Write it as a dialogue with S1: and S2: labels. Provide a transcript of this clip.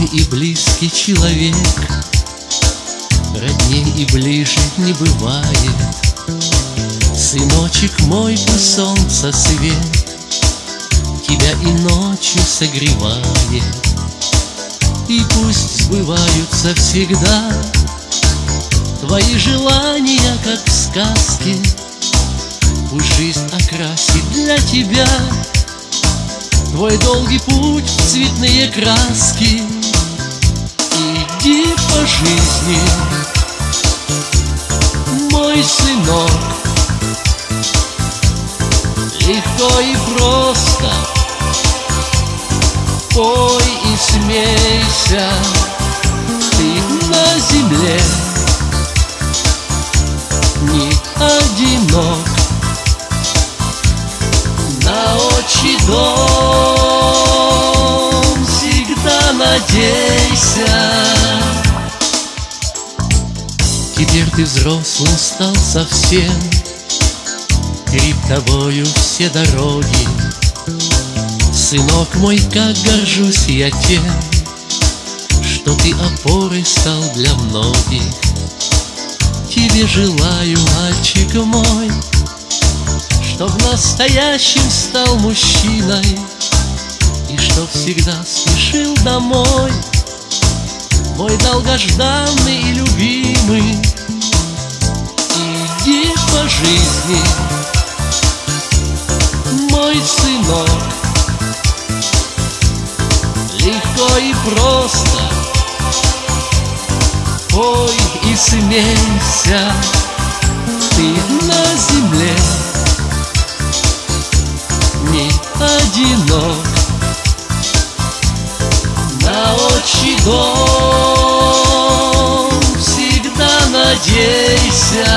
S1: Родной и близкий человек, родней и ближе не бывает. Сыночек мой, пусть солнце свет тебя и ночью согревает, и пусть сбываются всегда твои желания, как в сказке. Пусть жизнь окрасит для тебя твой долгий путь в цветные краски. Иди по жизни, мой сынок, легко и просто пой и смейся. Ты на земле не одинок, на отчий дом всегда надейся. Теперь ты взрослым стал совсем, перед тобою все дороги. Сынок мой, как горжусь я тем, что ты опорой стал для многих. Тебе желаю, мальчик мой, чтоб настоящим стал мужчиной, и чтоб всегда спешил домой, мой долгожданный и любимый. Иди по жизни, мой сынок, легко и просто пой и смейся. Ты на земле не одинок, на отчий дом всегда надейся.